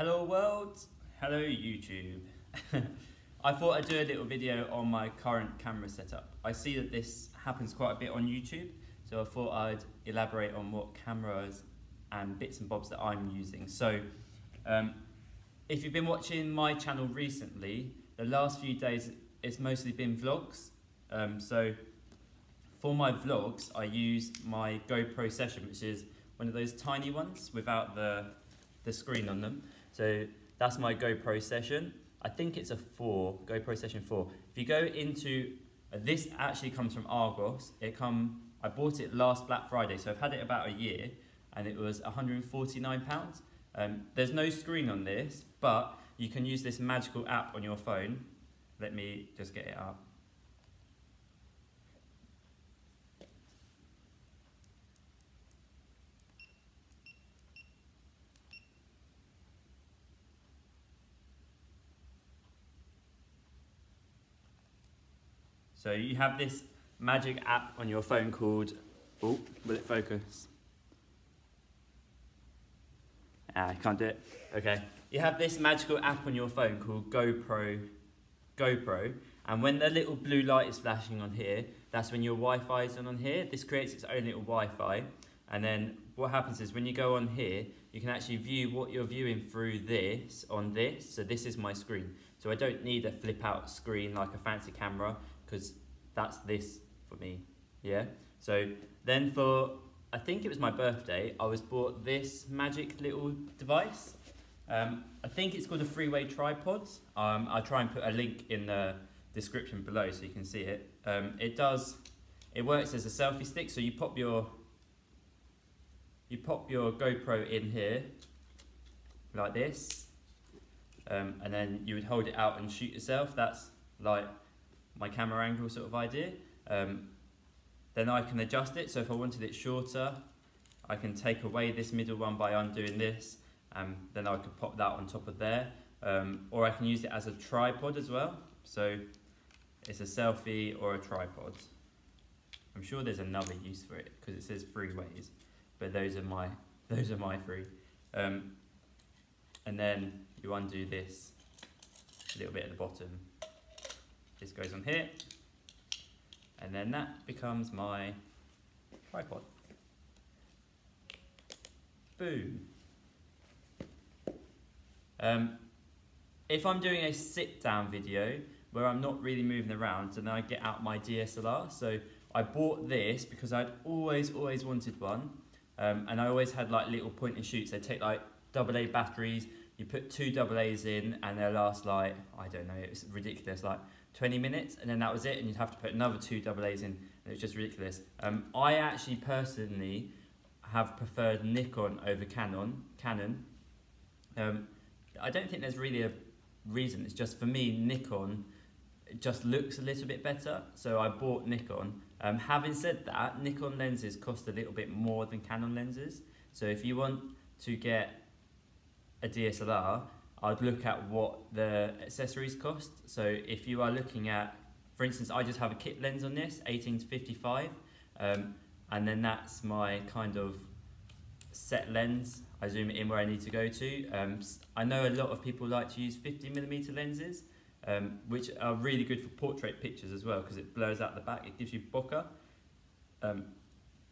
Hello world, hello YouTube. I thought I'd do a little video on my current camera setup. I see that this happens quite a bit on YouTube, so I thought I'd elaborate on what cameras and bits and bobs that I'm using. So, if you've been watching my channel recently, the last few days it's mostly been vlogs. So for my vlogs, I use my Gopro Session, which is one of those tiny ones without the screen on them. So that's my Gopro Session. I think it's a 4, Gopro Session 4. If you go into, this actually comes from Argos. I bought it last Black Friday, so I've had it about a year, and it was £149. There's no screen on this, but you can use this magical app on your phone. Let me just get it up. So you have this magic app on your phone called, oh, will it focus? I can't do it. Okay. You have this magical app on your phone called GoPro, and when the little blue light is flashing on here, that's when your Wi-Fi is on here. This creates its own little Wi-Fi, and then what happens is when you go on here, you can actually view what you're viewing through this on this. So this is my screen. So I don't need a flip out screen like a fancy camera, because that's this for me, yeah? So then for, I think it was my birthday, I was bought this magic little device. I think it's called a three-way tripod. I'll try and put a link in the description below so you can see it. It works as a selfie stick, so you pop your GoPro in here, like this, and then you would hold it out and shoot yourself. That's like my camera angle sort of idea. Then I can adjust it, so if I wanted it shorter, I can take away this middle one by undoing this, and then I could pop that on top of there. Or I can use it as a tripod as well, so it's a selfie or a tripod. I'm sure there's another use for it because it says 3 ways, but those are my 3. And then you undo this a little bit at the bottom. This goes on here, and then that becomes my tripod. Boom. If I'm doing a sit-down video where I'm not really moving around, and then I get out my DSLR, so I bought this because I'd always wanted one, and I always had like little point and shoots. They take like AA batteries, you put 2 AA's in, and they'll last like, I don't know, it was ridiculous, like 20 minutes, and then that was it, and you'd have to put another 2 AA's in, and it was just ridiculous. I actually personally have preferred Nikon over Canon. I don't think there's really a reason, it's just for me, Nikon, it just looks a little bit better, so I bought Nikon. Having said that, Nikon lenses cost a little bit more than Canon lenses, so if you want to get a DSLR, I'd look at what the accessories cost. So if you are looking at, for instance, I just have a kit lens on this, 18-55, and then that's my kind of set lens. I zoom it in where I need to go to. I know a lot of people like to use 50mm lenses, which are really good for portrait pictures as well, because it blurs out the back, it gives you bokeh.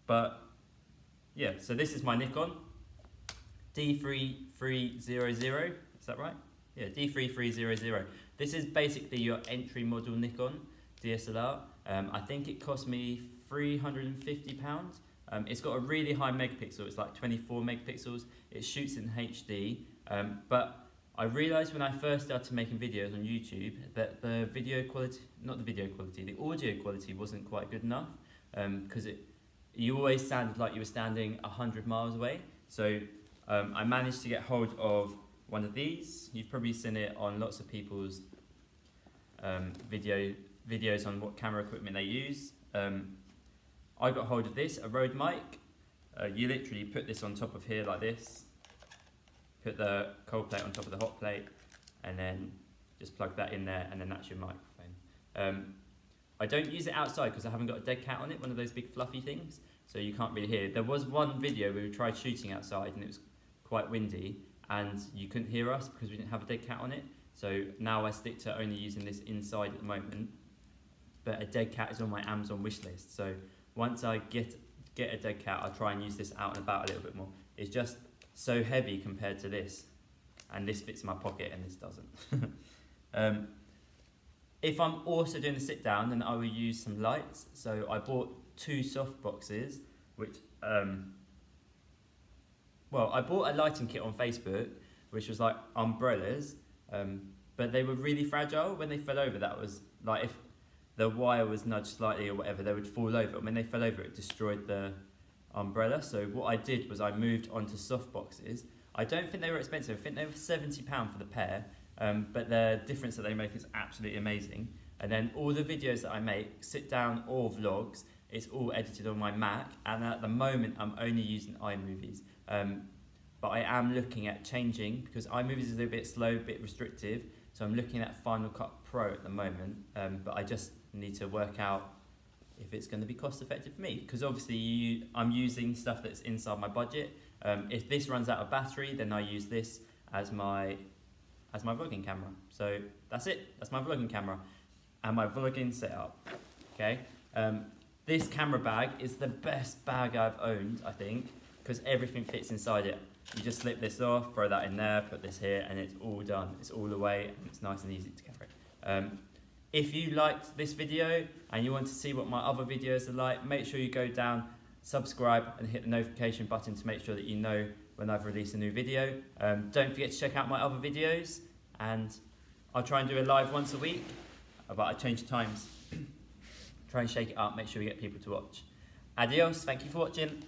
But yeah, so this is my Nikon D3300. Is that right? Yeah, D3300. This is basically your entry model Nikon DSLR. I think it cost me £350. It's got a really high megapixel, it's like 24 megapixels. It shoots in HD, but I realised when I first started making videos on YouTube that the video quality, the audio quality wasn't quite good enough, because you always sounded like you were standing 100 miles away. So I managed to get hold of one of these. You've probably seen it on lots of people's videos on what camera equipment they use. I got hold of this, a Rode mic. You literally put this on top of here like this, put the cold plate on top of the hot plate, and then just plug that in there, and then that's your microphone. I don't use it outside because I haven't got a dead cat on it, one of those big fluffy things, so you can't really hear it. There was one video where we tried shooting outside and it was quite windy, and you couldn't hear us because we didn't have a dead cat on it. So now I stick to only using this inside at the moment. But a dead cat is on my Amazon wish list. So once I get a dead cat, I'll try and use this out and about a little bit more. It's just so heavy compared to this, and this fits in my pocket and this doesn't. If I'm also doing a sit down, then I will use some lights. So I bought 2 soft boxes, which well, I bought a lighting kit on Facebook, which was like umbrellas, but they were really fragile. When they fell over, that was like, if the wire was nudged slightly or whatever, they would fall over. And when they fell over, it destroyed the umbrella. So what I did was I moved onto soft boxes. I don't think they were expensive. I think they were £70 for the pair, but the difference that they make is absolutely amazing. And then all the videos that I make, sit down or vlogs, it's all edited on my Mac, and at the moment I'm only using iMovies. But I am looking at changing, because iMovies is a little bit slow, a bit restrictive, so I'm looking at Final Cut Pro at the moment, but I just need to work out if it's going to be cost effective for me, because obviously I'm using stuff that's inside my budget. If this runs out of battery, then I use this as my vlogging camera. So that's it, that's my vlogging camera and my vlogging setup. Okay. This camera bag is the best bag I've owned, I think, because everything fits inside it. You just slip this off, throw that in there, put this here, and it's all done. It's all away, and it's nice and easy to carry. If you liked this video and you want to see what my other videos are like, make sure you go down, subscribe, and hit the notification button to make sure that you know when I've released a new video. Don't forget to check out my other videos, and I'll try and do a live once a week, but I change times. Try and shake it up, make sure we get people to watch. Adios, thank you for watching.